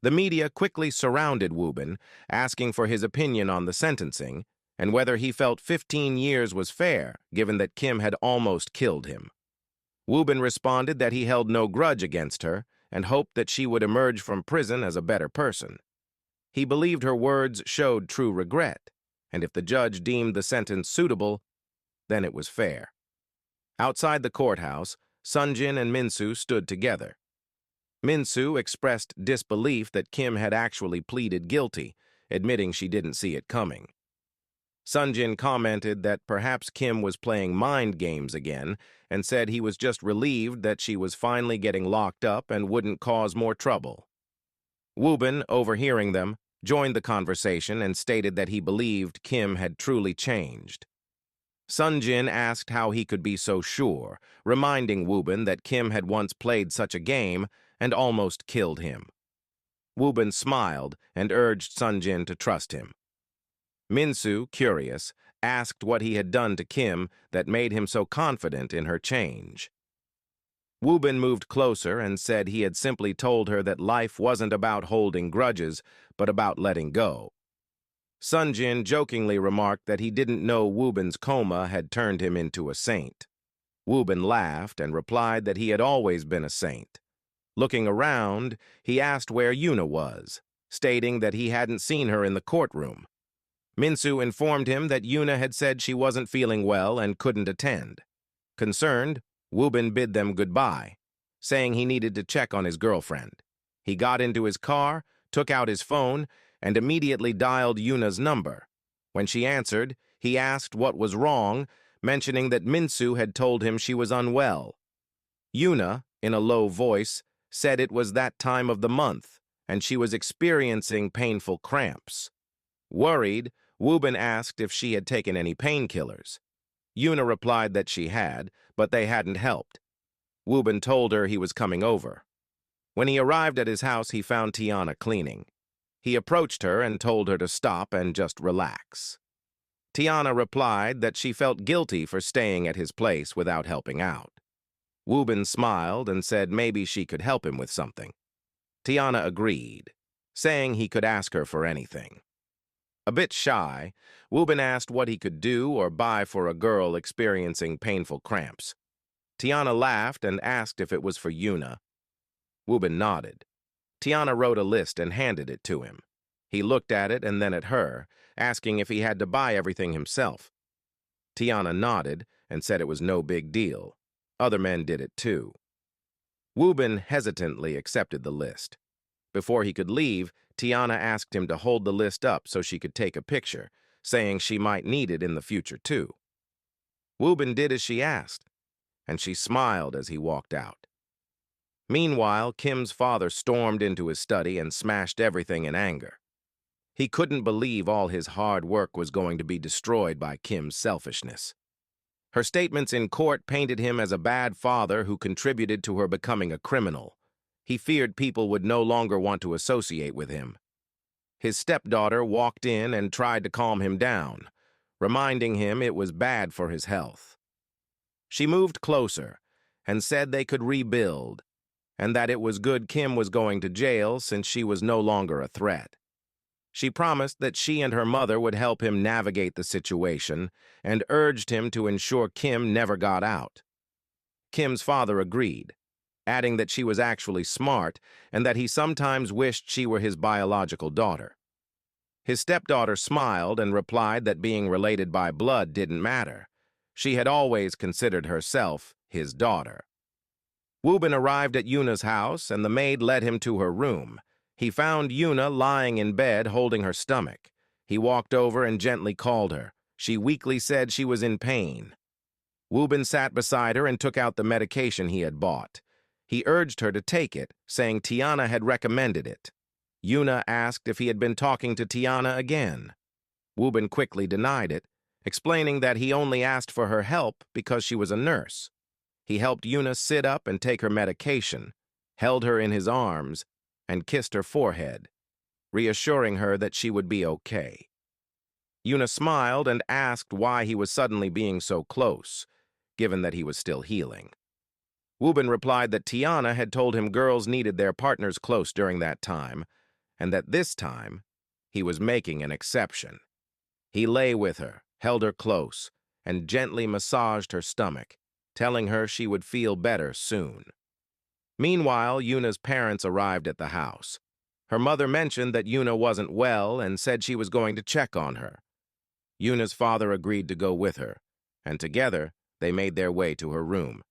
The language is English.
The media quickly surrounded Wubin, asking for his opinion on the sentencing and whether he felt 15 years was fair, given that Kim had almost killed him. Wubin responded that he held no grudge against her and hoped that she would emerge from prison as a better person. He believed her words showed true regret, and if the judge deemed the sentence suitable, then it was fair. Outside the courthouse, Sunjin and Minsu stood together. Minsu expressed disbelief that Kim had actually pleaded guilty, admitting she didn't see it coming. Sunjin commented that perhaps Kim was playing mind games again and said he was just relieved that she was finally getting locked up and wouldn't cause more trouble. Wubin, overhearing them, joined the conversation and stated that he believed Kim had truly changed. Sunjin asked how he could be so sure, reminding Wubin that Kim had once played such a game and almost killed him. Wubin smiled and urged Sunjin to trust him. Minsu, curious, asked what he had done to Kim that made him so confident in her change. Wubin moved closer and said he had simply told her that life wasn't about holding grudges, but about letting go. Sunjin jokingly remarked that he didn't know Wubin's coma had turned him into a saint. Wubin laughed and replied that he had always been a saint. Looking around, he asked where Yuna was, stating that he hadn't seen her in the courtroom. Minsu informed him that Yuna had said she wasn't feeling well and couldn't attend. Concerned, Wubin bid them goodbye, saying he needed to check on his girlfriend. He got into his car, took out his phone, and immediately dialed Yuna's number. When she answered, he asked what was wrong, mentioning that Minsu had told him she was unwell. Yuna, in a low voice, said it was that time of the month, and she was experiencing painful cramps. Worried, Wubin asked if she had taken any painkillers. Yuna replied that she had, but they hadn't helped. Wubin told her he was coming over. When he arrived at his house, he found Tiana cleaning. He approached her and told her to stop and just relax. Tiana replied that she felt guilty for staying at his place without helping out. Wubin smiled and said maybe she could help him with something. Tiana agreed, saying he could ask her for anything. A bit shy, Wubin asked what he could do or buy for a girl experiencing painful cramps. Tiana laughed and asked if it was for Yuna. Wubin nodded. Tiana wrote a list and handed it to him. He looked at it and then at her, asking if he had to buy everything himself. Tiana nodded and said it was no big deal. Other men did it too. Wubin hesitantly accepted the list. Before he could leave, Tiana asked him to hold the list up so she could take a picture, saying she might need it in the future too. Wubin did as she asked, and she smiled as he walked out. Meanwhile, Kim's father stormed into his study and smashed everything in anger. He couldn't believe all his hard work was going to be destroyed by Kim's selfishness. Her statements in court painted him as a bad father who contributed to her becoming a criminal. He feared people would no longer want to associate with him. His stepdaughter walked in and tried to calm him down, reminding him it was bad for his health. She moved closer and said they could rebuild, and that it was good Kim was going to jail since she was no longer a threat. She promised that she and her mother would help him navigate the situation and urged him to ensure Kim never got out. Kim's father agreed, adding that she was actually smart and that he sometimes wished she were his biological daughter. His stepdaughter smiled and replied that being related by blood didn't matter. She had always considered herself his daughter. Wubin arrived at Yuna's house and the maid led him to her room. He found Yuna lying in bed holding her stomach. He walked over and gently called her. She weakly said she was in pain. Wubin sat beside her and took out the medication he had bought. He urged her to take it, saying Tiana had recommended it. Yuna asked if he had been talking to Tiana again. Wubin quickly denied it, explaining that he only asked for her help because she was a nurse. He helped Yuna sit up and take her medication, held her in his arms, and kissed her forehead, reassuring her that she would be okay. Yuna smiled and asked why he was suddenly being so close, given that he was still healing. Wubin replied that Tiana had told him girls needed their partners close during that time, and that this time he was making an exception. He lay with her, held her close, and gently massaged her stomach, telling her she would feel better soon. Meanwhile, Yuna's parents arrived at the house. Her mother mentioned that Yuna wasn't well and said she was going to check on her. Yuna's father agreed to go with her, and together they made their way to her room,